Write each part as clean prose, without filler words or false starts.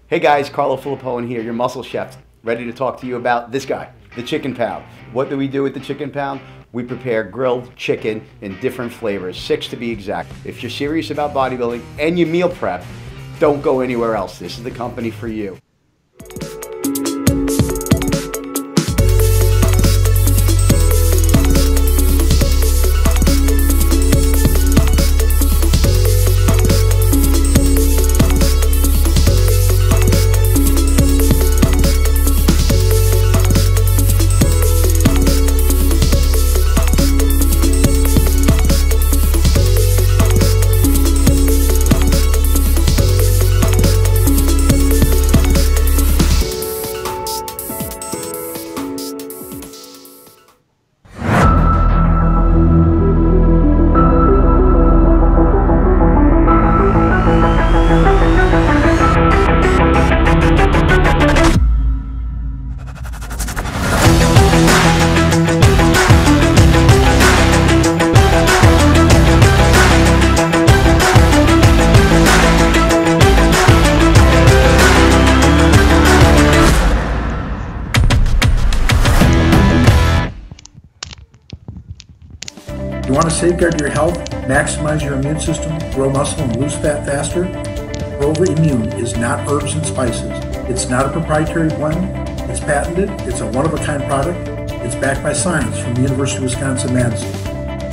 Hey guys, Carlo Filippo here, your muscle chef, ready to talk to you about this guy, the chicken pound. What do we do with the chicken pound? We prepare grilled chicken in different flavors, 6 to be exact. If you're serious about bodybuilding and you meal prep, don't go anywhere else. This is the company for you. You want to safeguard your health, maximize your immune system, grow muscle, and lose fat faster? Prova Immune is not herbs and spices. It's not a proprietary blend. It's patented. It's a one-of-a-kind product. It's backed by science from the University of Wisconsin-Madison.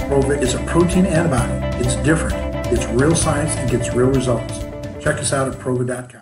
Prova is a protein antibody. It's different. It's real science and gets real results. Check us out at prova.com.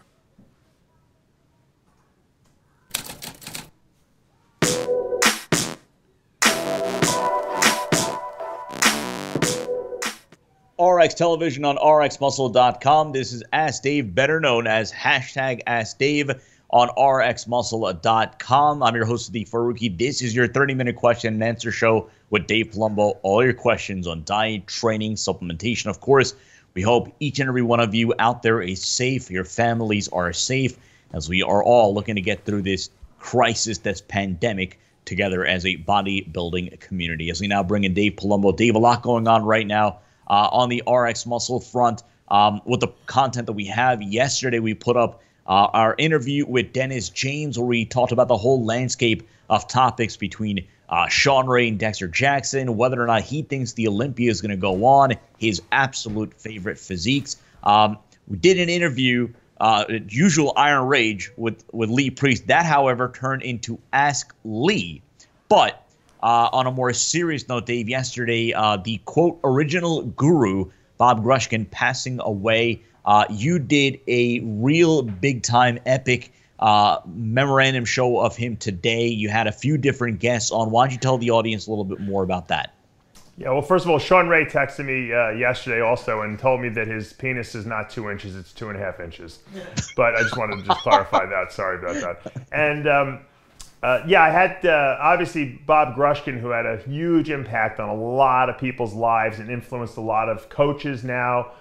RX Television on RxMuscle.com. This is Ask Dave, better known as hashtag Ask Dave on RxMuscle.com. I'm your host, the Faruqi. This is your 30-minute question and answer show with Dave Palumbo. All your questions on diet, training, supplementation. Of course, we hope each and every one of you out there is safe. Your families are safe, as we are all looking to get through this crisis, this pandemic, together as a bodybuilding community. As we now bring in Dave Palumbo. Dave, a lot going on right now. On the RX Muscle front, with the content that we have. Yesterday, we put up our interview with Dennis James, where we talked about the whole landscape of topics between Sean Ray and Dexter Jackson, whether or not he thinks the Olympia is going to go on, his absolute favorite physiques. We did an interview, usual Iron Rage, with Lee Priest. That, however, turned into Ask Lee. But on a more serious note, Dave, yesterday, the quote original guru, Bob Grushkin, passing away. You did a real big-time epic memorandum show of him today. You had a few different guests on. Why don't you tell the audience a little bit more about that? Yeah, well, first of all, Sean Ray texted me yesterday also and told me that his penis is not 2 inches, it's 2.5 inches. But I just wanted to just clarify that. Sorry about that. And yeah, I had obviously Bob Grushkin, who had a huge impact on a lot of people's lives and influenced a lot of coaches now,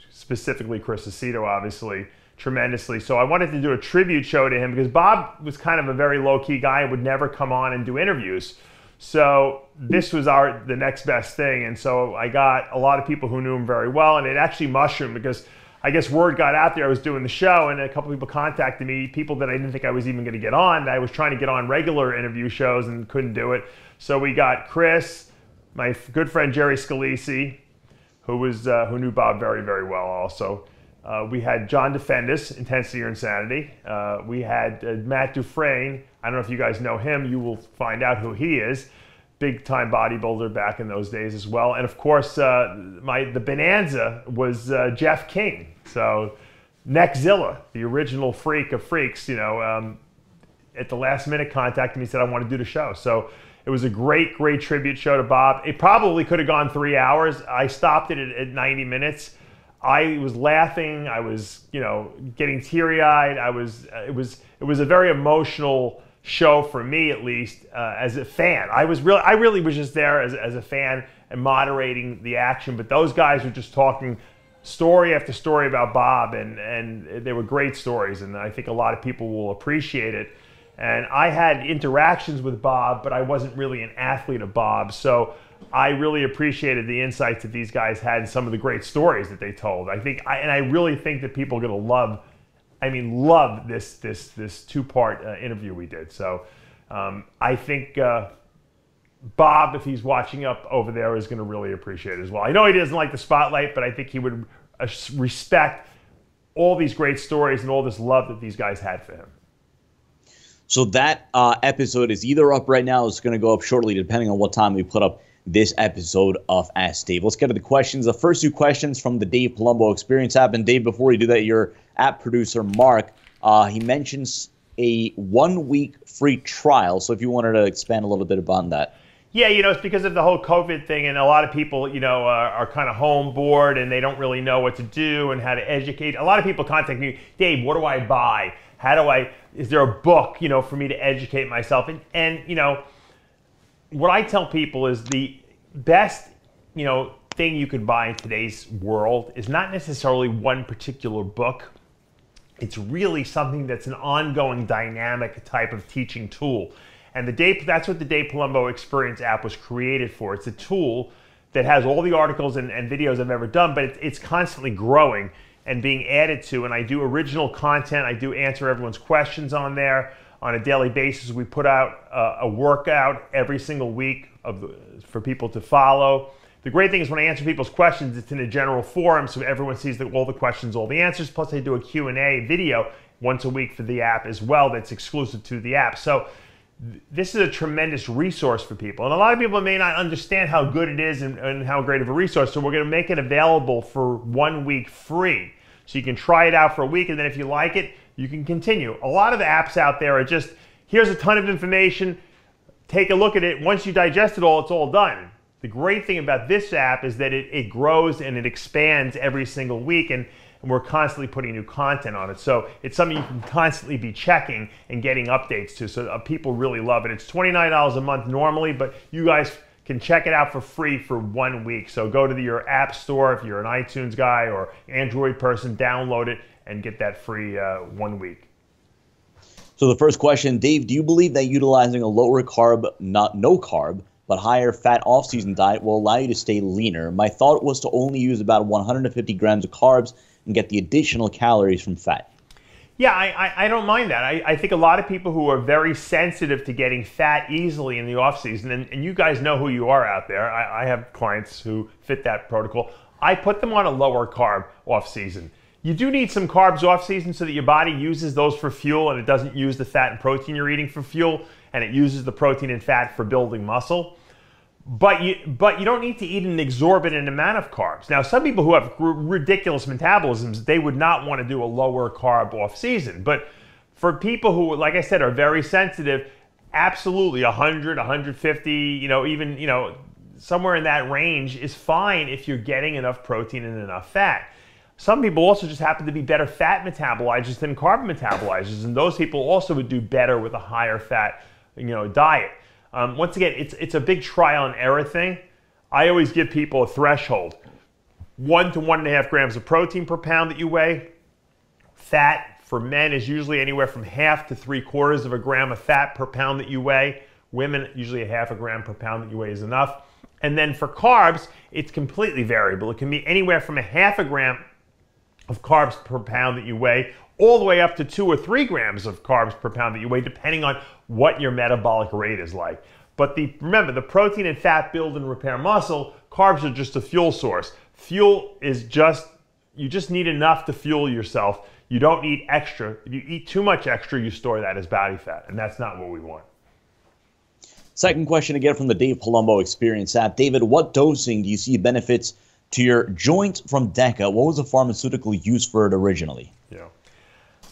specifically Chris Aceto, obviously, tremendously. So I wanted to do a tribute show to him because Bob was kind of a very low-key guy and would never come on and do interviews. So this was the next best thing. And so I got a lot of people who knew him very well, and it actually mushroomed because I guess word got out there I was doing the show, and a couple people contacted me, people that I didn't think I was even going to get on. I was trying to get on regular interview shows and couldn't do it. So we got Chris, my good friend Jerry Scalisi, who knew Bob very, very well also. We had John Defendis, Intensity or Insanity. We had Matt Dufresne. I don't know if you guys know him. You will find out who he is. Big-time bodybuilder back in those days as well. And of course, the bonanza was Jeff King. So Neckzilla, the original freak of freaks, you know, at the last minute contacted me and said, I want to do the show. So it was a great, great tribute show to Bob. It probably could have gone 3 hours. I stopped it at 90 minutes. I was laughing. I was, you know, getting teary-eyed. It was a very emotional show for me, at least, as a fan. I really was just there as a fan and moderating the action, but those guys were just talking story after story about Bob, and they were great stories, and I think a lot of people will appreciate it. And I had interactions with Bob, but I wasn't really an athlete of Bob, so I really appreciated the insights that these guys had and some of the great stories that they told. I really think that people are going to love I mean, loved this two-part interview we did. So I think Bob, if he's watching up over there, is going to really appreciate it as well. I know he doesn't like the spotlight, but I think he would respect all these great stories and all this love that these guys had for him. So that episode is either up right now or it's going to go up shortly, depending on what time we put up this episode of Ask Dave. Let's get to the questions. The first two questions from the Dave Palumbo Experience app. And Dave, before you do that, your app producer, Mark, he mentions a 1 week free trial. So if you wanted to expand a little bit upon that. Yeah, it's because of the whole COVID thing, and a lot of people, are kind of home bored and they don't really know what to do and how to educate. A lot of people contact me, Dave, what do I buy? Is there a book, for me to educate myself? And what I tell people is the best, thing you could buy in today's world is not necessarily one particular book. It's really something that's an ongoing dynamic type of teaching tool. And that's what the Dave Palumbo Experience app was created for. It's a tool that has all the articles and videos I've ever done, but it's constantly growing and being added to. And I do original content. I do answer everyone's questions on there on a daily basis. We put out a workout every single week for people to follow. The great thing is when I answer people's questions, it's in a general forum, so everyone sees all the questions, all the answers. Plus, I do a Q&A video once a week for the app as well that's exclusive to the app. So this is a tremendous resource for people. And a lot of people may not understand how good it is and how great of a resource, so we're going to make it available for 1 week free. So you can try it out for a week, and then if you like it, you can continue. A lot of the apps out there are just, here's a ton of information, take a look at it. Once you digest it all, it's all done. The great thing about this app is that it grows and it expands every single week, and we're constantly putting new content on it. So it's something you can constantly be checking and getting updates to. So people really love it. It's $29 a month normally, but you guys can check it out for free for 1 week. So go to your app store if you're an iTunes guy or Android person, download it and get that free 1 week. So the first question, Dave, do you believe that utilizing a lower carb, not no carb, but higher fat off-season diet will allow you to stay leaner? My thought was to only use about 150 grams of carbs and get the additional calories from fat. Yeah, I don't mind that. I think a lot of people who are very sensitive to getting fat easily in the off-season, and you guys know who you are out there. I have clients who fit that protocol. I put them on a lower carb off-season. You do need some carbs off-season so that your body uses those for fuel and it doesn't use the fat and protein you're eating for fuel, and it uses the protein and fat for building muscle. But you don't need to eat an exorbitant amount of carbs. Now, some people who have ridiculous metabolisms, they would not want to do a lower carb off season. But for people who, like I said, are very sensitive, absolutely 100, 150, even somewhere in that range is fine if you're getting enough protein and enough fat. Some people also just happen to be better fat metabolizers than carb metabolizers, and those people also would do better with a higher fat, diet. Once again, it's a big trial and error thing. I always give people a threshold. 1 to 1.5 grams of protein per pound that you weigh. Fat for men is usually anywhere from 1/2 to 3/4 of a gram of fat per pound that you weigh. Women, usually 1/2 gram per pound that you weigh is enough. And then for carbs, it's completely variable. It can be anywhere from 1/2 gram of carbs per pound that you weigh, all the way up to 2 or 3 grams of carbs per pound that you weigh, depending on what your metabolic rate is like. But remember, the protein and fat build and repair muscle. Carbs are just a fuel source. Fuel is you just need enough to fuel yourself. You don't need extra. If you eat too much extra, you store that as body fat, and that's not what we want. Second question again from the Dave Palumbo Experience app. David, what dosing do you see benefits to your joint from DECA? What was the pharmaceutical used for it originally? Yeah.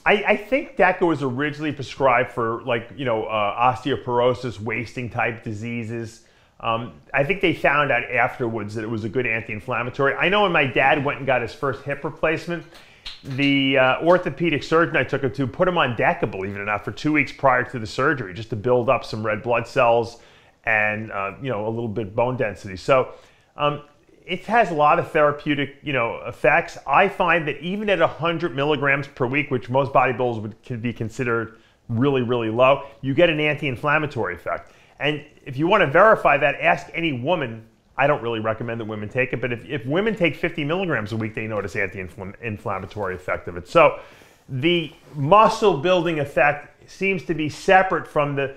I think DECA was originally prescribed for osteoporosis, wasting type diseases. I think they found out afterwards that it was a good anti-inflammatory. I know when my dad went and got his first hip replacement, the orthopedic surgeon I took him to put him on DECA, believe it or not, for 2 weeks prior to the surgery, just to build up some red blood cells and a little bit bone density. So it has a lot of therapeutic, effects. I find that even at 100 milligrams per week, which most bodybuilders can be considered really, really low, you get an anti-inflammatory effect. And if you want to verify that, ask any woman. I don't really recommend that women take it, but if women take 50 milligrams a week, they notice anti-inflammatory effect of it. So The muscle building effect seems to be separate from the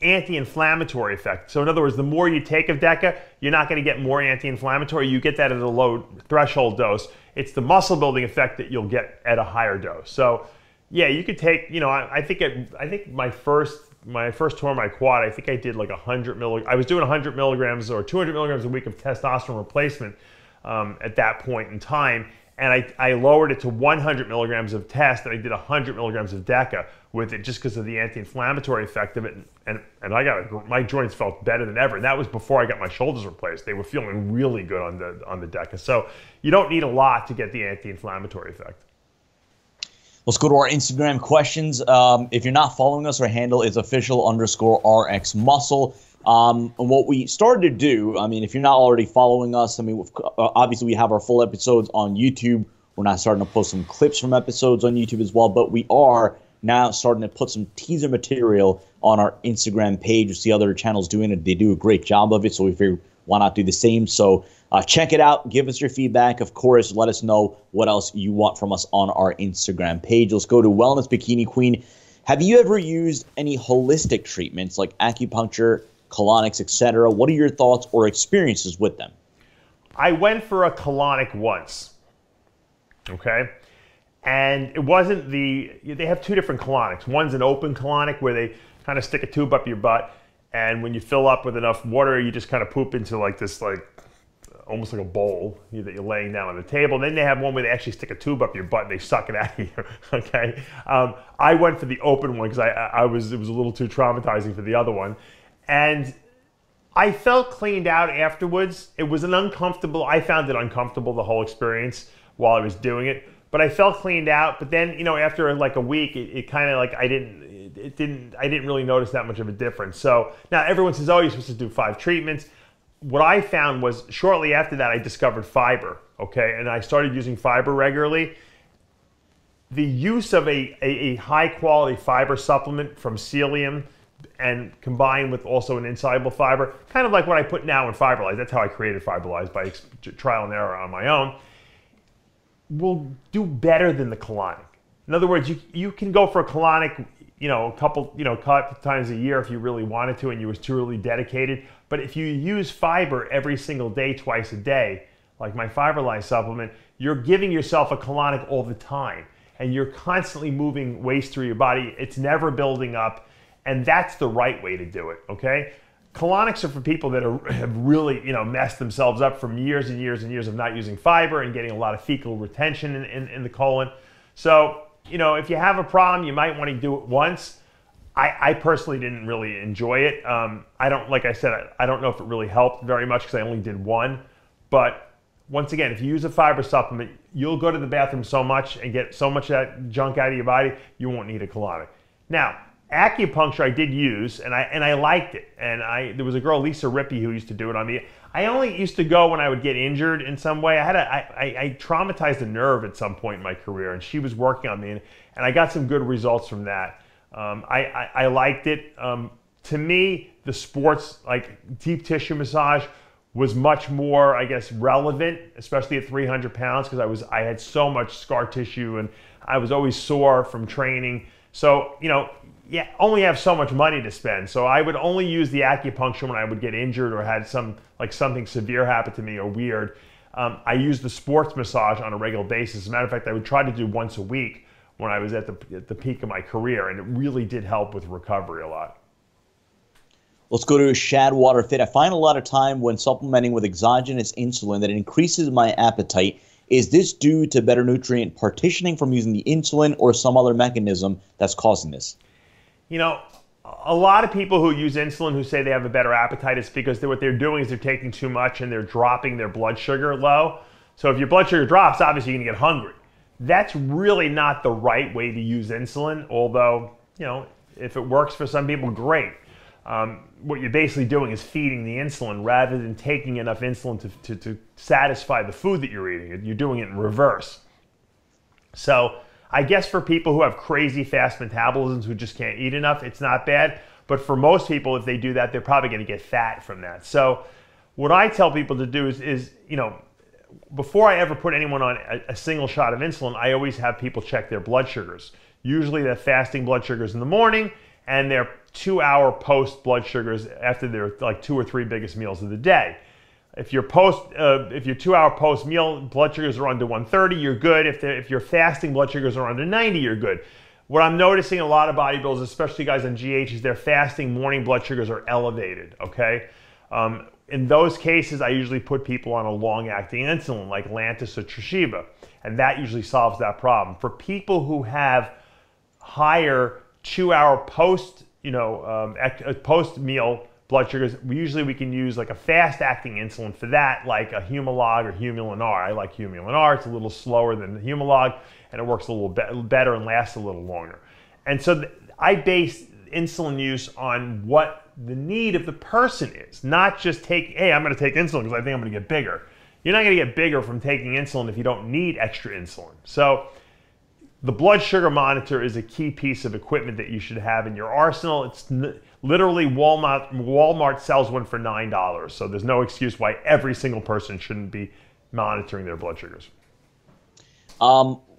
anti-inflammatory effect. So in other words, the more you take of DECA, you're not going to get more anti-inflammatory. You get that at a low threshold dose. It's the muscle building effect that you'll get at a higher dose. So yeah, you could take, you know, I think my first tour of my quad, I think I did like 100 milligrams. I was doing 100 milligrams or 200 milligrams a week of testosterone replacement at that point in time. And I lowered it to 100 milligrams of test, and I did 100 milligrams of DECA with it just because of the anti-inflammatory effect of it. And my joints felt better than ever. And that was before I got my shoulders replaced. They were feeling really good on the DECA. So you don't need a lot to get the anti-inflammatory effect. Let's go to our Instagram questions. If you're not following us, our handle is official_RxMuscle. And what we started to do, I mean, if you're not already following us, I mean, obviously we have our full episodes on YouTube. We're not starting to post some clips from episodes on YouTube as well, but we are now starting to put some teaser material on our Instagram page. You see other channels doing it. They do a great job of it, so we figured why not do the same. So check it out. Give us your feedback. Of course, let us know what else you want from us on our Instagram page. Let's go to Wellness Bikini Queen. Have you ever used any holistic treatments like acupuncture, colonics, etc.? What are your thoughts or experiences with them? I went for a colonic once, okay? And it wasn't they have two different colonics. One's an open colonic where they kind of stick a tube up your butt, and when you fill up with enough water, you just kind of poop into like this, like almost like a bowl that you're laying down on the table. And then they have one where they actually stick a tube up your butt and they suck it out of you, okay? I went for the open one because it was a little too traumatizing for the other one. And I felt cleaned out afterwards. It was I found it uncomfortable, the whole experience, while I was doing it. But I felt cleaned out. But then, you know, after like a week, it kind of like I didn't really notice that much of a difference. So now everyone says, oh, you're supposed to do 5 treatments. What I found was shortly after that, I discovered fiber, okay? And I started using fiber regularly. The use of a high-quality fiber supplement from psyllium and combined with also an insoluble fiber, kind of like what I put now in fiberlyze. That's how I created fiberlyze, by trial and error on my own, will do better than the colonic. In other words, you can go for a colonic, you know, a couple times a year if you really wanted to and you was truly dedicated. But if you use fiber every single day, twice a day, like my fiberlyze supplement, you're giving yourself a colonic all the time. And you're constantly moving waste through your body. It's never building up. And that's the right way to do it, okay? Colonics are for people that have really, you know, messed themselves up from years and years and years of not using fiber and getting a lot of fecal retention in the colon. So, you know, if you have a problem, you might want to do it once. I personally didn't really enjoy it. Like I said, I don't know if it really helped very much because I only did one. But once again, if you use a fiber supplement, you'll go to the bathroom so much and get so much of that junk out of your body, you won't need a colonic. Now, acupuncture I did use, and I liked it. And there was a girl, Lisa Rippey, who used to do it on me. I only used to go when I would get injured in some way. I traumatized a nerve at some point in my career, and she was working on me, and I got some good results from that. I liked it. To me, the sports, like deep tissue massage, was much more, I guess, relevant, especially at 300 pounds, because I had so much scar tissue, and I was always sore from training. So, you know, yeah, only have so much money to spend. So I would only use the acupuncture when I would get injured or had something severe happen to me or weird. I used the sports massage on a regular basis. As a matter of fact, I would try to do once a week when I was at the peak of my career, and it really did help with recovery a lot. Let's go to Shadwater Fit. I find a lot of time when supplementing with exogenous insulin that it increases my appetite. Is this due to better nutrient partitioning from using the insulin or some other mechanism that's causing this? You know, a lot of people who use insulin who say they have a better appetite is because what they're doing is they're taking too much and they're dropping their blood sugar low. So if your blood sugar drops, obviously you're going to get hungry. That's really not the right way to use insulin, although, you know, if it works for some people, great. What you're basically doing is feeding the insulin rather than taking enough insulin to satisfy the food that you're eating. You're doing it in reverse. So I guess for people who have crazy fast metabolisms who just can't eat enough, it's not bad. But for most people, if they do that, they're probably going to get fat from that. So what I tell people to do is you know, before I ever put anyone on a single shot of insulin, I always have people check their blood sugars. Usually their fasting blood sugars in the morning and their 2-hour post blood sugars after their like 2 or 3 biggest meals of the day. If your 2-hour post meal blood sugars are under 130, you're good. If your fasting blood sugars are under 90, you're good. What I'm noticing in a lot of bodybuilders, especially guys on GH, is their fasting morning blood sugars are elevated, okay? In those cases, I usually put people on a long-acting insulin like Lantus or Tresiba, and that usually solves that problem. For people who have higher 2-hour post, post-meal blood sugars, we can use like a fast-acting insulin for that, like a Humalog or Humulin R. I like Humulin R. It's a little slower than the Humalog, and it works a little better and lasts a little longer. And so I base insulin use on what the need of the person is, not just hey, I'm going to take insulin because I think I'm going to get bigger. You're not going to get bigger from taking insulin if you don't need extra insulin. So the blood sugar monitor is a key piece of equipment that you should have in your arsenal. It's literally Walmart sells one for $9, so there's no excuse why every single person shouldn't be monitoring their blood sugars.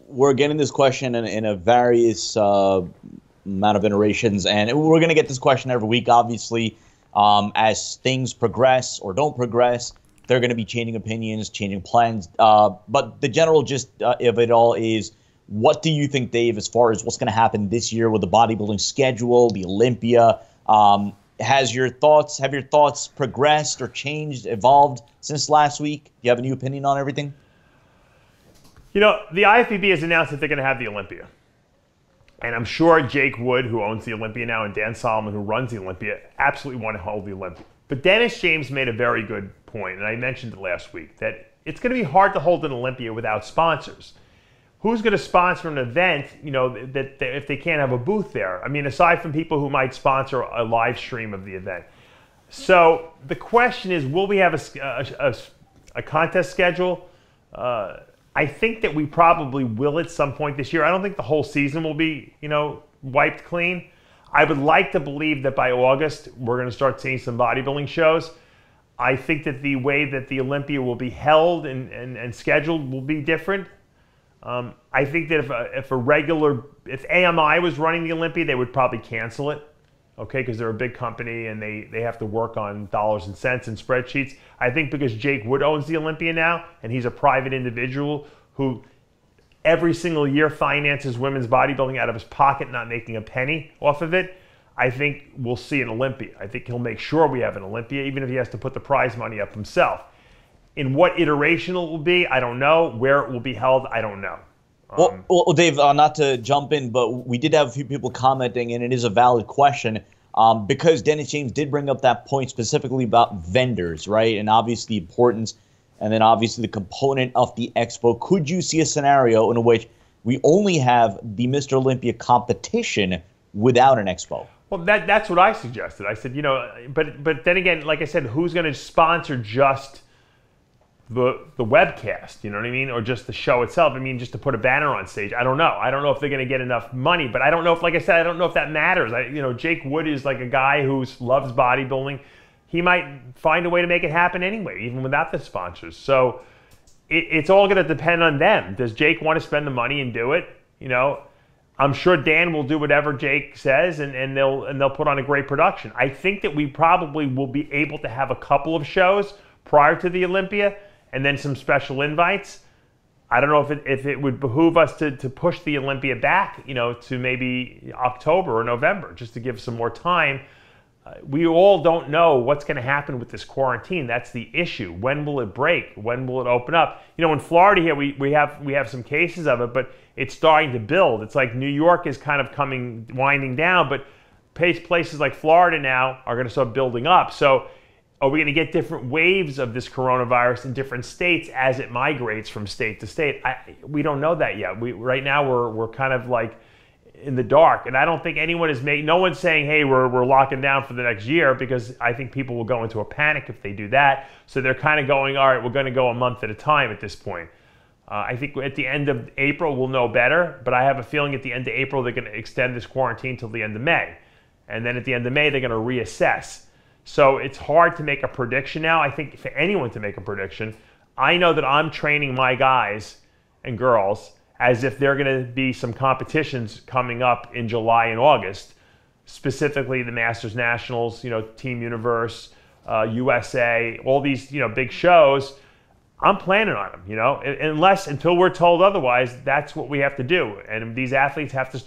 We're getting this question in a various amount of iterations, and we're going to get this question every week, obviously. As things progress or don't progress, they're going to be changing opinions, changing plans. But the general gist of it all is, what do you think, Dave, as far as what's going to happen this year with the bodybuilding schedule, the Olympia? Have your thoughts progressed or changed, evolved since last week? Do you have a new opinion on everything? The IFBB has announced that they're going to have the Olympia. And I'm sure Jake Wood, who owns the Olympia now, and Dan Solomon, who runs the Olympia, absolutely want to hold the Olympia. But Dennis James made a very good point, and I mentioned it last week, that it's going to be hard to hold an Olympia without sponsors. Who's going to sponsor an event, that if they can't have a booth there? I mean, aside from people who might sponsor a live stream of the event. So the question is, will we have a contest schedule? I think that we probably will at some point this year. I don't think the whole season will be, wiped clean. I would like to believe that by August, we're going to start seeing some bodybuilding shows. I think that the way that the Olympia will be held and scheduled will be different. I think that if AMI was running the Olympia, they would probably cancel it, okay, because they're a big company and they have to work on dollars and cents and spreadsheets. I think because Jake Wood owns the Olympia now, and he's a private individual who every single year finances women's bodybuilding out of his pocket, not making a penny off of it, I think we'll see an Olympia. I think he'll make sure we have an Olympia, even if he has to put the prize money up himself. In what iteration it will be, I don't know. Where it will be held, I don't know. Well, Dave, not to jump in, but we did have a few people commenting, and it is a valid question, because Dennis James did bring up that point specifically about vendors, right? And obviously the importance, and then obviously the component of the expo. Could you see a scenario in which we only have the Mr. Olympia competition without an expo? Well, that's what I suggested. I said, but then again, like I said, who's going to sponsor just the webcast, you know what I mean? Or just the show itself. I mean, just to put a banner on stage. I don't know. I don't know if they're going to get enough money, but I don't know if, like I said, I don't know if that matters. Jake Wood is like a guy who loves bodybuilding. He might find a way to make it happen anyway, even without the sponsors. So it's all going to depend on them. Does Jake want to spend the money and do it? I'm sure Dan will do whatever Jake says, and they'll put on a great production. I think that we probably will be able to have a couple of shows prior to the Olympia, and then some special invites. I don't know if it would behoove us to push the Olympia back, to maybe October or November, just to give some more time. We all don't know what's going to happen with this quarantine. That's the issue. When will it break? When will it open up? In Florida here, we have some cases of it, but it's starting to build. It's like New York is kind of winding down, but places like Florida now are going to start building up. So are we going to get different waves of this coronavirus in different states as it migrates from state to state? We don't know that yet. Right now we're kind of like in the dark, and I don't think anyone is no one's saying, hey, we're locking down for the next year, because I think people will go into a panic if they do that. So they're kind of going, all right, we're going to go a month at a time at this point. I think at the end of April we'll know better, but I have a feeling at the end of April they're going to extend this quarantine till the end of May, and then at the end of May they're going to reassess. So it's hard to make a prediction now. I think for anyone to make a prediction, I know that I'm training my guys and girls as if they're going to be some competitions coming up in July and August, specifically the Masters Nationals, Team Universe, USA, all these, big shows. I'm planning on them, until we're told otherwise. That's what we have to do. And these athletes have to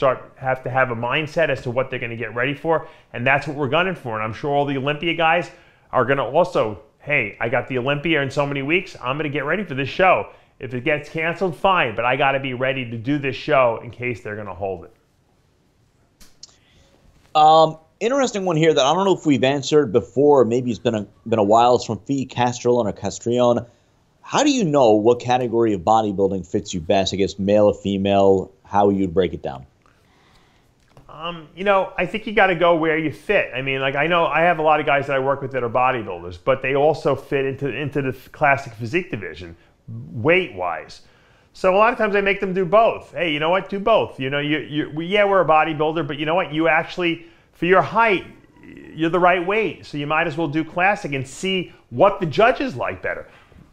have a mindset as to what they're going to get ready for, and that's what we're gunning for. And I'm sure all the Olympia guys are going to also, hey, I got the Olympia in so many weeks, I'm going to get ready for this show. If it gets canceled, fine, but I got to be ready to do this show in case they're going to hold it. Interesting one here that I don't know if we've answered before. Maybe it's been a while. It's from Fee Castrillon or Castrillon. How do you know what category of bodybuilding fits you best? I guess male or female, how you'd break it down? I think you got to go where you fit. I mean, I know I have a lot of guys that I work with that are bodybuilders, but they also fit into the classic physique division, weight-wise. So a lot of times I make them do both. Hey, you know what? Do both. We're a bodybuilder, but you know what? You actually, for your height, you're the right weight. So you might as well do classic and see what the judges like better.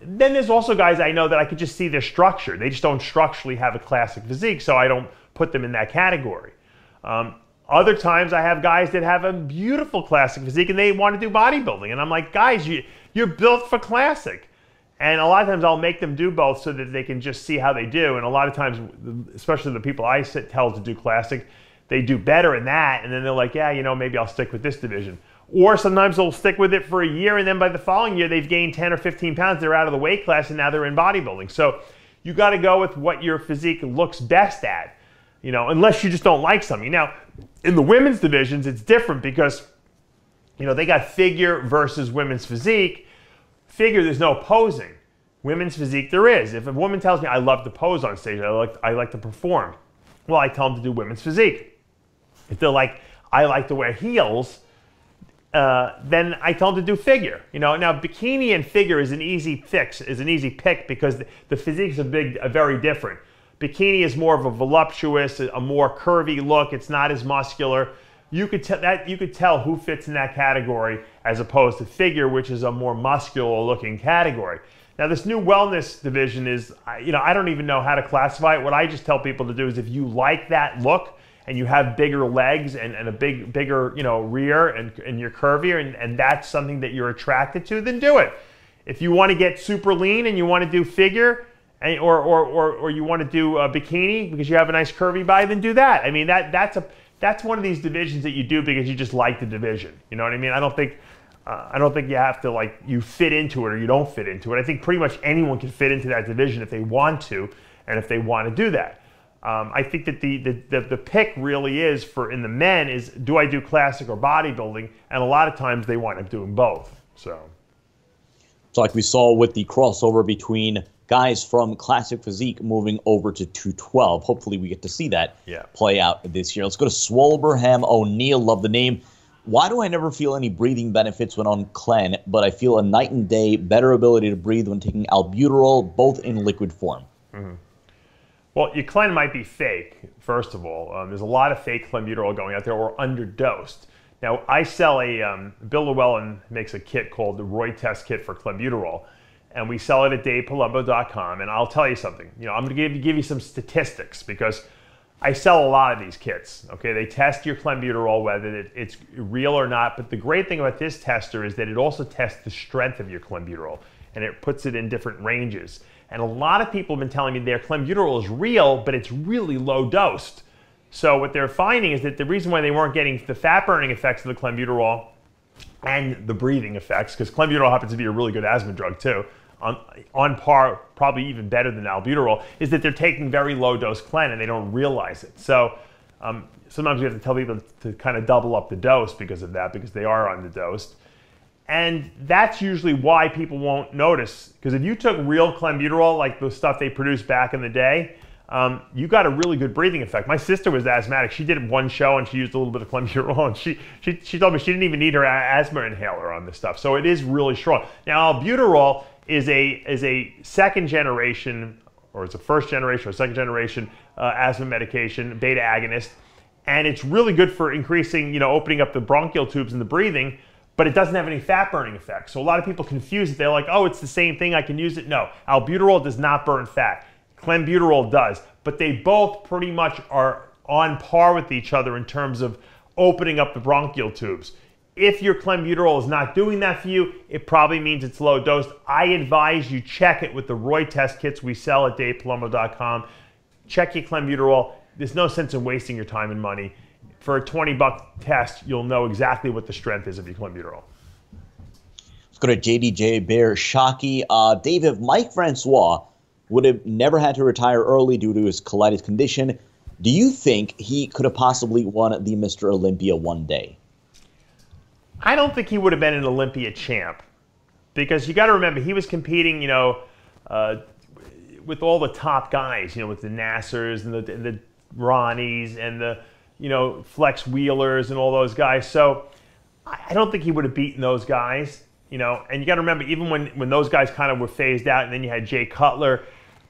Then there's also guys I know that I could just see their structure. They just don't structurally have a classic physique, so I don't put them in that category. Other times I have guys that have a beautiful classic physique and they want to do bodybuilding. And I'm like, guys, you're built for classic. And a lot of times I'll make them do both so that they can just see how they do. And a lot of times, especially the people I tell to do classic, they do better in that. And then they're like, yeah, maybe I'll stick with this division. Or sometimes they'll stick with it for a year, and then by the following year, they've gained 10 or 15 pounds. They're out of the weight class, and now they're in bodybuilding. So you got to go with what your physique looks best at, unless you just don't like something. Now, in the women's divisions, it's different because, they got figure versus women's physique. Figure, there's no posing. Women's physique, there is. If a woman tells me, I love to pose on stage, I like to perform, well, I tell them to do women's physique. If they're like, I like to wear heels, then I tell them to do figure. Now bikini and figure is an easy pick because the physiques are very different. Bikini is more of a voluptuous, a more curvy look. It's not as muscular. You could tell who fits in that category as opposed to figure, which is a more muscular looking category. Now this new wellness division is, I don't even know how to classify it. What I just tell people to do is if you like that look, and you have bigger legs and a bigger rear and you're curvier and that's something that you're attracted to, then do it. If you want to get super lean and you want to do figure or you want to do a bikini because you have a nice curvy body, then do that. I mean that's one of these divisions that you do because you just like the division. You know what I mean? I don't think you have to you fit into it or you don't fit into it. I think pretty much anyone can fit into that division if they want to and if they want to do that. I think that the pick really is in the men is, do I do classic or bodybuilding? And a lot of times they wind up doing both. So like we saw with the crossover between guys from classic physique moving over to 212. Hopefully we get to see that play out this year. Let's go to Swalberham O'Neill. Love the name. Why do I never feel any breathing benefits when on KLEN, but I feel a night and day better ability to breathe when taking albuterol, both in liquid form? Mm-hmm. Well, your KLEN might be fake, first of all. There's a lot of fake clenbuterol going out there or underdosed. Now, I sell Bill Llewellyn makes a kit called the Roy Test Kit for clenbuterol, and we sell it at DavePalumbo.com, and I'll tell you something. I'm going to give you some statistics because I sell a lot of these kits, okay? They test your clenbuterol, whether it's real or not, but the great thing about this tester is that it also tests the strength of your clenbuterol, and it puts it in different ranges. And a lot of people have been telling me their clenbuterol is real, but it's really low dosed. So what they're finding is that the reason why they weren't getting the fat burning effects of the clenbuterol and the breathing effects, because clenbuterol happens to be a really good asthma drug too, on par, probably even better than albuterol, is that they're taking very low dose KLEN and they don't realize it. So sometimes we have to tell people to kind of double up the dose because of that, because they are underdosed. And that's usually why people won't notice. Because if you took real clenbuterol, like the stuff they produced back in the day, you got a really good breathing effect. My sister was asthmatic. She did one show and she used a little bit of clenbuterol, and she told me she didn't even need her asthma inhaler on this stuff. So it is really strong. Now albuterol is a second generation, or it's a first generation or second generation asthma medication, beta agonist, and it's really good for increasing, opening up the bronchial tubes and the breathing. but it doesn't have any fat burning effects. So a lot of people confuse it. They're like, oh, it's the same thing, I can use it. No, albuterol does not burn fat. Clenbuterol does, but they both pretty much are on par with each other in terms of opening up the bronchial tubes. If your clenbuterol is not doing that for you, it probably means it's low dose. I advise you check it with the Roy test kits we sell at DavePalumbo.com. Check your clenbuterol. There's no sense in wasting your time and money. For a $20 test, you'll know exactly what the strength is of your clenbuterol. Let's go to JDJ Bear Shockey. Dave, if Mike Francois would have never had to retire early due to his colitis condition, do you think he could have possibly won the Mr. Olympia one day? I don't think he would have been an Olympia champ, because you got to remember, he was competing, you know, with all the top guys, you know, with the Nassers and the Ronnies and the, you know, Flex Wheelers and all those guys. So I don't think he would have beaten those guys, you know. And you got to remember, even when those guys kind of were phased out, and then you had Jay Cutler,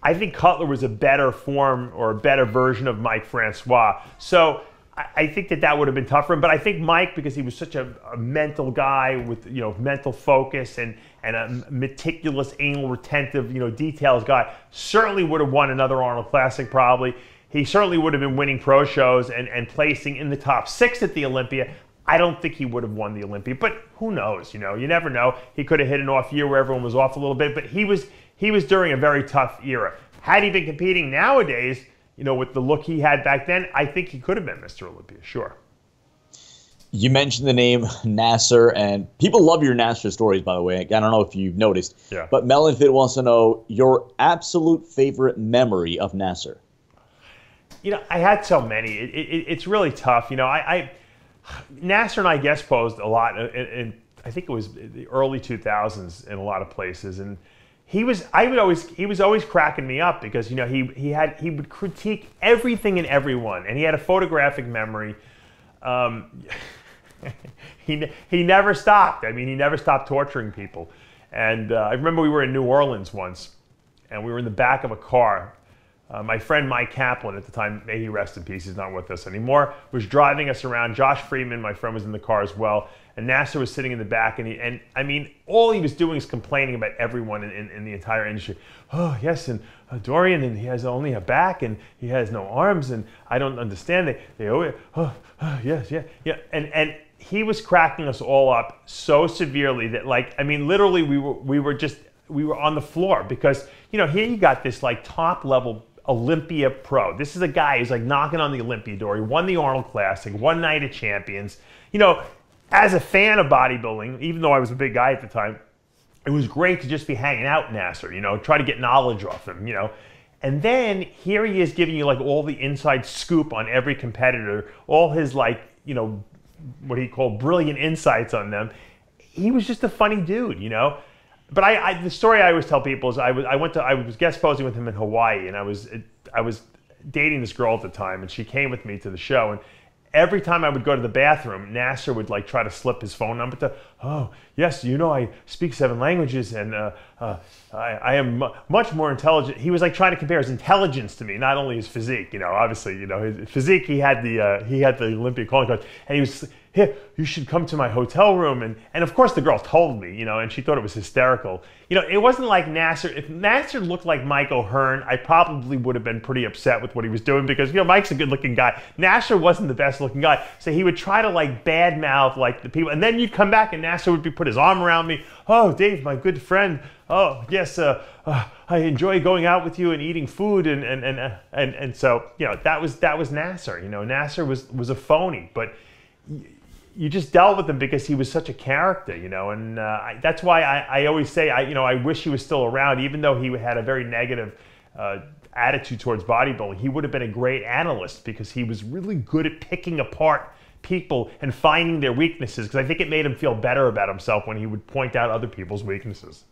I think Cutler was a better form or a better version of Mike Francois. So I think that would have been tough for him. But I think Mike, because he was such a mental guy with, you know, mental focus and a meticulous, anal retentive, you know, details guy, certainly would have won another Arnold Classic probably. He certainly would have been winning pro shows and placing in the top 6 at the Olympia. I don't think he would have won the Olympia, but who knows? You know, you never know. He could have hit an off year where everyone was off a little bit, but he was during a very tough era. Had he been competing nowadays, you know, with the look he had back then, I think he could have been Mr. Olympia, sure. You mentioned the name Nasser, and people love your Nasser stories, by the way. I don't know if you've noticed, yeah. But Melanfit wants to know your absolute favorite memory of Nasser. You know, I had so many. It's really tough. You know, Nasser and I guest posed a lot, and I think it was the early 2000s in a lot of places, and he was always cracking me up because, you know, he would critique everything and everyone, and he had a photographic memory. He never stopped. I mean, he never stopped torturing people. And I remember we were in New Orleans once, and we were in the back of a car. My friend Mike Kaplan at the time, may he rest in peace, he's not with us anymore, was driving us around. Josh Freeman, my friend, was in the car as well. And Nasser was sitting in the back, and I mean, all he was doing is complaining about everyone in the entire industry. Oh, yes, and Dorian, and he has only a back, and he has no arms, and I don't understand. They always, yes, yeah. And he was cracking us all up so severely that, like, I mean, literally we were on the floor because, you know, here you got this, like, top-level Olympia pro. This is a guy who's like knocking on the Olympia door. He won the Arnold Classic, one night of champions. You know, as a fan of bodybuilding, even though I was a big guy at the time, it was great to just be hanging out with Nasser, you know, try to get knowledge off him, you know. And then here he is giving you like all the inside scoop on every competitor, all his, like, you know, what he called brilliant insights on them. He was just a funny dude, you know. But the story I always tell people is I was guest posing with him in Hawaii, and I was dating this girl at the time, and she came with me to the show, and every time I would go to the bathroom, Nasser would, like, try to slip his phone number to, oh, yes, you know, I speak 7 languages, and I am much more intelligent. He was, like, trying to compare his intelligence to me, not only his physique. You know, obviously, you know, his physique, he had the Olympia calling card, and he was, here, you should come to my hotel room. And of course the girl told me, you know, and she thought it was hysterical. You know, it wasn't like Nasser. If Nasser looked like Mike O'Hearn, I probably would have been pretty upset with what he was doing because, you know, Mike's a good looking guy. Nasser wasn't the best looking guy. So he would try to, like, badmouth, like, the people. And then you'd come back and Nasser would put his arm around me. Oh, Dave, my good friend. Oh, yes, I enjoy going out with you and eating food. And so, you know, that was Nasser. You know, Nasser was a phony, but you just dealt with him because he was such a character, you know, and that's why I always say, you know, I wish he was still around, even though he had a very negative attitude towards bodybuilding. He would have been a great analyst because he was really good at picking apart people and finding their weaknesses, because I think it made him feel better about himself when he would point out other people's weaknesses.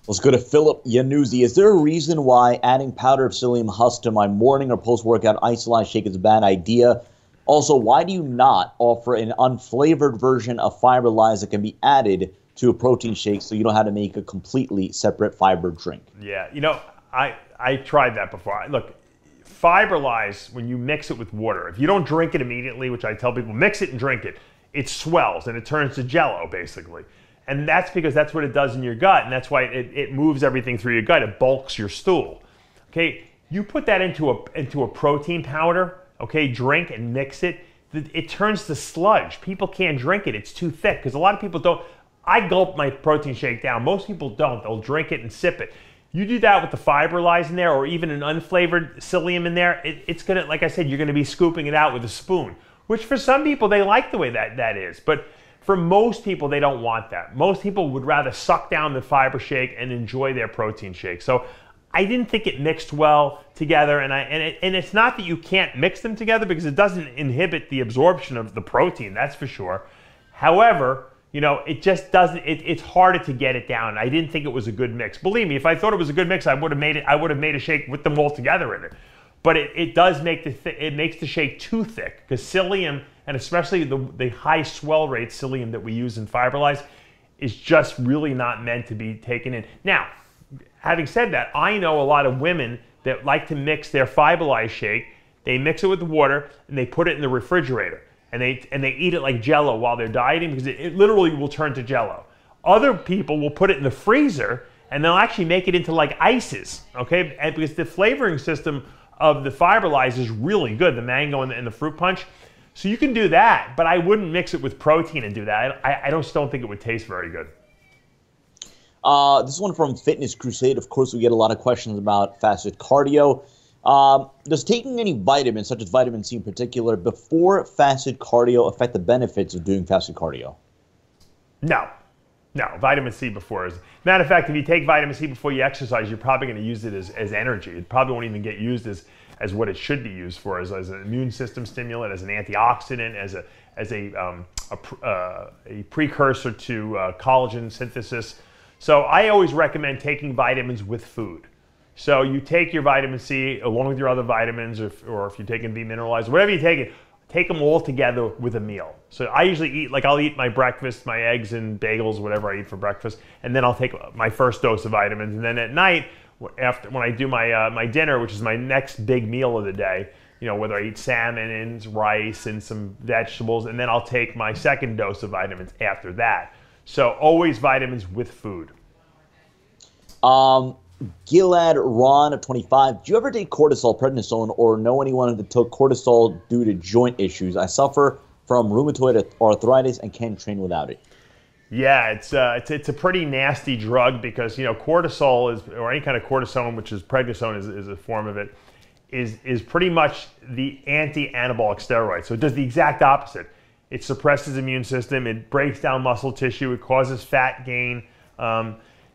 Let's go to Philip Yanuzzi. Is there a reason why adding powder of psyllium husk to my morning or post-workout Isolyze shake is a bad idea? Also, why do you not offer an unflavored version of fiberlyze that can be added to a protein shake so you don't have to make a completely separate fiber drink? Yeah, you know, I tried that before. Look, fiberlyze, when you mix it with water, if you don't drink it immediately, which I tell people, mix it and drink it, it swells and it turns to jello, basically. And that's because that's what it does in your gut, and that's why it moves everything through your gut. It bulks your stool. Okay, you put that into a protein powder, okay, drink and mix it. It turns to sludge. People can't drink it. It's too thick, because a lot of people don't. I gulp my protein shake down. Most people don't. They'll drink it and sip it. You do that with the fiberlyze in there, or even an unflavored psyllium in there, it's gonna, like I said, you're gonna be scooping it out with a spoon, which for some people, they like the way that is. But for most people, they don't want that. Most people would rather suck down the fiber shake and enjoy their protein shake. So I didn't think it mixed well together, and it's not that you can't mix them together, because it doesn't inhibit the absorption of the protein, that's for sure. However, you know, it just doesn't. It's harder to get it down. I didn't think it was a good mix. Believe me, if I thought it was a good mix, I would have made it. I would have made a shake with them all together in it. But it does make it makes the shake too thick, because psyllium, and especially the high swell rate psyllium that we use in fiberlyze, is just really not meant to be taken in. Now, having said that, I know a lot of women that like to mix their fiberlyze shake. They mix it with the water and they put it in the refrigerator. And they eat it like Jello while they're dieting, because it literally will turn to Jello. Other people will put it in the freezer and they'll actually make it into like ices, okay? And because the flavoring system of the fiberlyze is really good, the mango and the fruit punch. So you can do that, but I wouldn't mix it with protein and do that. I just don't think it would taste very good. This one from Fitness Crusade. Of course, we get a lot of questions about fasted cardio. Does taking any vitamins, such as vitamin C in particular, before fasted cardio affect the benefits of doing fasted cardio? No. Vitamin C before is... Matter of fact, if you take vitamin C before you exercise, you're probably going to use it as energy. It probably won't even get used as what it should be used for, as an immune system stimulant, as an antioxidant, as a precursor to collagen synthesis. So I always recommend taking vitamins with food. So you take your vitamin C along with your other vitamins, or if you're taking B-mineralized, whatever you take them all together with a meal. So I usually eat, like I'll eat my breakfast, my eggs and bagels, whatever I eat for breakfast, and then I'll take my first dose of vitamins. And then at night, when I do my dinner, which is my next big meal of the day, you know, whether I eat salmon and rice and some vegetables, and then I'll take my second dose of vitamins after that. So always vitamins with food. Gilad Ron of 25. Do you ever take cortisol, prednisone, or know anyone that took cortisol due to joint issues? I suffer from rheumatoid arthritis and can't train without it. Yeah, it's a pretty nasty drug, because, you know, cortisol is, or any kind of cortisone, which is prednisone is a form of it, is pretty much the anti-anabolic steroid. So it does the exact opposite. It suppresses the immune system. It breaks down muscle tissue. It causes fat gain.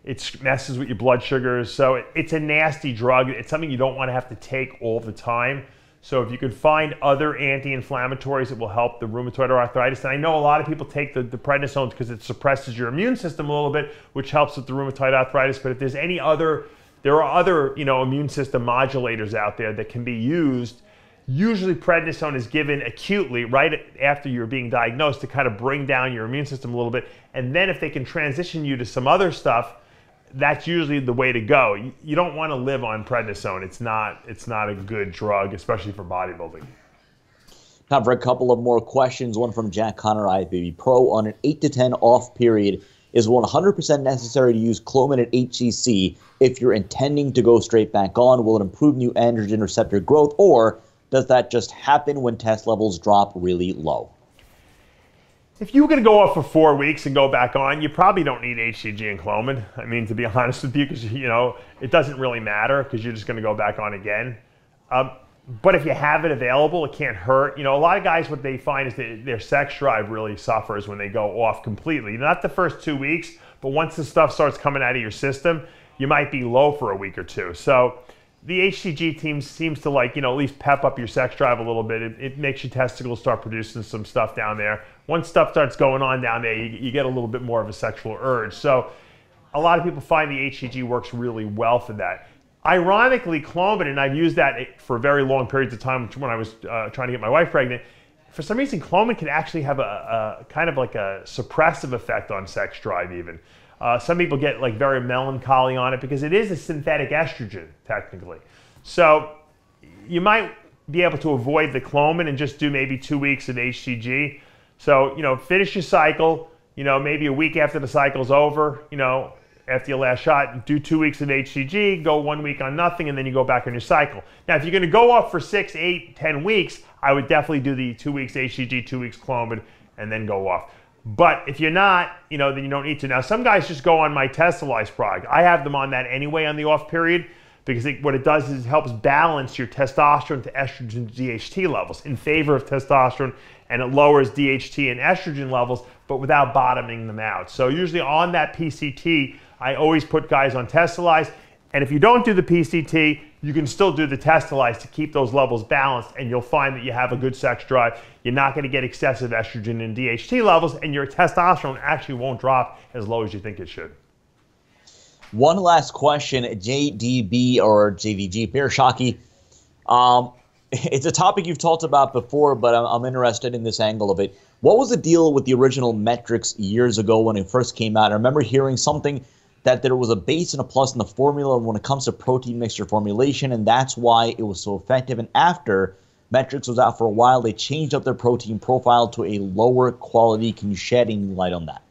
It messes with your blood sugars. So it's a nasty drug. It's something you don't want to have to take all the time. So if you can find other anti-inflammatories that will help the rheumatoid arthritis, and I know a lot of people take the prednisone because it suppresses your immune system a little bit, which helps with the rheumatoid arthritis. But if there's any other, there are other, you know, immune system modulators out there that can be used. Usually prednisone is given acutely right after you're being diagnosed to kind of bring down your immune system a little bit. And then if they can transition you to some other stuff, that's usually the way to go. You don't want to live on prednisone. It's not a good drug, especially for bodybuilding. Time for a couple of more questions. One from Jack Connor, IFBB Pro. On an 8 to 10 off period, is 100% necessary to use KLO-MID and HGC if you're intending to go straight back on? Will it improve new androgen receptor growth, or does that just happen when test levels drop really low? If you were going to go off for 4 weeks and go back on, you probably don't need HCG and KLO-MID. I mean, to be honest with you, because, you know, it doesn't really matter, because you're just going to go back on again. But if you have it available, it can't hurt. You know, a lot of guys, what they find is that their sex drive really suffers when they go off completely. Not the first 2 weeks, but once the stuff starts coming out of your system, you might be low for a week or two. So the HCG team seems to, like, you know, at least pep up your sex drive a little bit. It makes your testicles start producing some stuff down there. Once stuff starts going on down there, you get a little bit more of a sexual urge. So a lot of people find the HCG works really well for that. Ironically, KLO-MID, and I've used that for very long periods of time when I was trying to get my wife pregnant, for some reason KLO-MID can actually have a kind of like a suppressive effect on sex drive even. Some people get like very melancholy on it because it is a synthetic estrogen, technically. So you might be able to avoid the KLO-MID and just do maybe 2 weeks of HCG. So, finish your cycle, maybe a week after the cycle's over, after your last shot, do 2 weeks of HCG, go 1 week on nothing, and then you go back on your cycle. Now, if you're going to go off for 6, 8, 10 weeks, I would definitely do the 2 weeks HCG, 2 weeks clomid, and then go off. But if you're not, then you don't need to. Now, some guys just go on my Isolyze product. I have them on that anyway on the off period, because what it does is it helps balance your testosterone to estrogen DHT levels in favor of testosterone, and it lowers DHT and estrogen levels, but without bottoming them out. So usually on that PCT, I always put guys on Isolyze. And if you don't do the PCT, you can still do the Isolyze to keep those levels balanced, and you'll find that you have a good sex drive. You're not going to get excessive estrogen and DHT levels, and your testosterone actually won't drop as low as you think it should. One last question, JDB or JVG, Bear Shockey. It's a topic you've talked about before, but I'm interested in this angle of it. What was the deal with the original METRX years ago when it first came out? I remember hearing something that there was a base and a plus in the formula when it comes to protein mixture formulation, and that's why it was so effective. And after METRX was out for a while, they changed up their protein profile to a lower quality. Can you shed any light on that?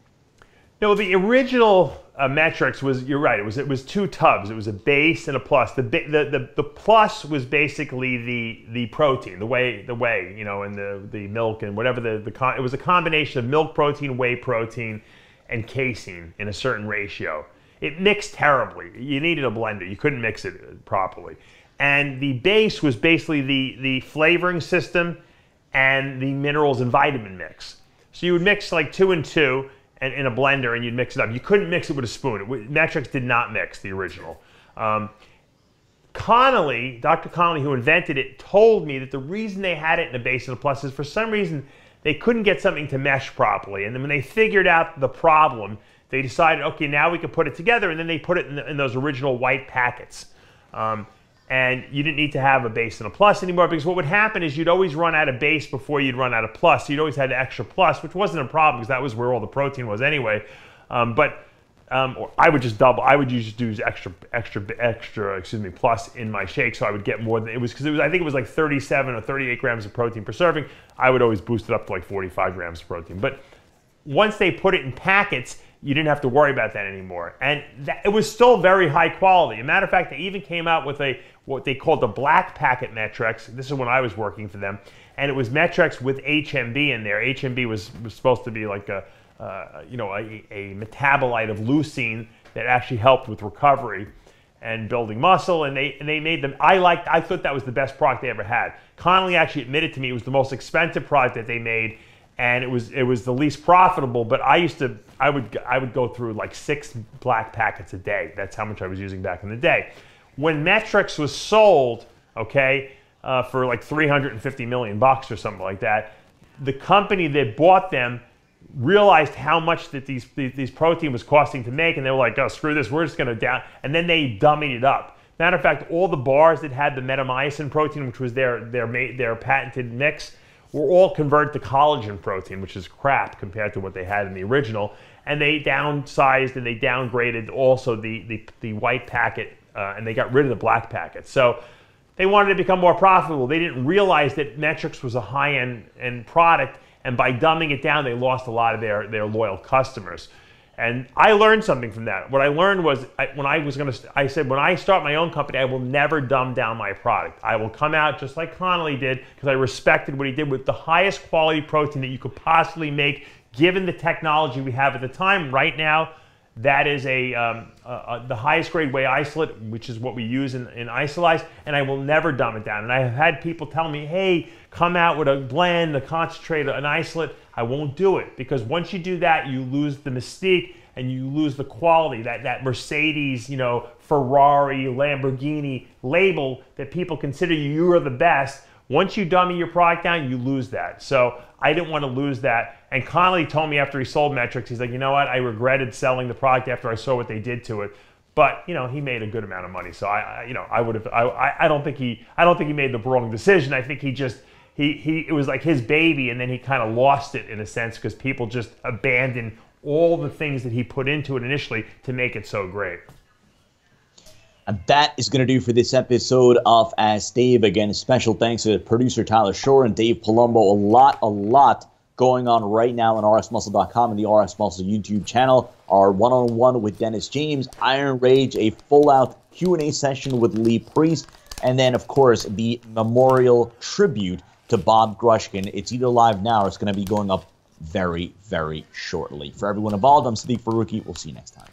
No, the original METRX was, you're right, it was 2 tubs. It was a base and a plus. The plus was basically the protein, the whey, and the milk and whatever it was a combination of milk protein, whey protein, and casein in a certain ratio. It mixed terribly. You needed a blender. You couldn't mix it properly. And the base was basically the flavoring system and the minerals and vitamin mix. So you would mix like 2 and 2 and in a blender, and you'd mix it up. You couldn't mix it with a spoon. METRX did not mix, the original. Connolly, Dr. Connolly, who invented it, told me that the reason they had it in a base and a plus is for some reason they couldn't get something to mesh properly. And then when they figured out the problem, they decided, okay, now we can put it together, and then they put it in those original white packets. And you didn't need to have a base and a plus anymore, because what would happen is you'd always run out of base before you'd run out of plus. So you'd always had an extra plus, which wasn't a problem because that was where all the protein was anyway. Or I would just double. I would just do extra plus in my shake, so I would get more than it was, because I think it was like 37 or 38 grams of protein per serving. I would always boost it up to like 45 grams of protein. But once they put it in packets, you didn't have to worry about that anymore. And it was still very high quality. As a matter of fact, they even came out with what they called the black packet METRX. This is when I was working for them. And it was METRX with HMB in there. HMB was supposed to be like a metabolite of leucine that actually helped with recovery and building muscle. And they made them, I thought that was the best product they ever had. Connolly actually admitted to me it was the most expensive product that they made, and it was the least profitable. But I would go through like 6 black packets a day. That's how much I was using back in the day. When METRX was sold, okay, for like $350 million or something like that, the company that bought them realized how much that these protein was costing to make, and they were like, oh, screw this, we're just going to down, and then they dummied it up. Matter of fact, all the bars that had the metamycin protein, which was their patented mix, were all converted to collagen protein, which is crap compared to what they had in the original. And they downsized and they downgraded also the white packet, and they got rid of the black packet. So they wanted to become more profitable. They didn't realize that METRX was a high-end product, and by dumbing it down, they lost a lot of their loyal customers. And I learned something from that. What I learned was, I said, when I start my own company, I will never dumb down my product. I will come out just like Connolly did, because I respected what he did with the highest quality protein that you could possibly make, given the technology we have at the time. Right now, that is the highest grade whey isolate, which is what we use in Isolyze, and I will never dumb it down. And I have had people tell me, hey, come out with a blend, a concentrate, an isolate. I won't do it, because once you do that, you lose the mystique and you lose the quality, that Mercedes, Ferrari, Lamborghini label that people consider you are the best. Once you dummy your product down, you lose that. So I didn't want to lose that. And Connolly told me after he sold METRX, he's like, you know what? I regretted selling the product after I saw what they did to it. But he made a good amount of money. So I don't think he made the wrong decision. I think it was like his baby, and then he kind of lost it in a sense, because people just abandoned all the things that he put into it initially to make it so great. And that is going to do for this episode of Ask Dave. Again, special thanks to producer Tyler Shore and Dave Palumbo. A lot going on right now on RxMuscle.com and the RxMuscle YouTube channel. Our one-on-one with Dennis James, Iron Rage, a full-out Q&A session with Lee Priest, and then, of course, the memorial tribute to Bob Grushkin. It's either live now or it's going to be going up very, very shortly. For everyone involved, I'm Sadiq Faruqi. We'll see you next time.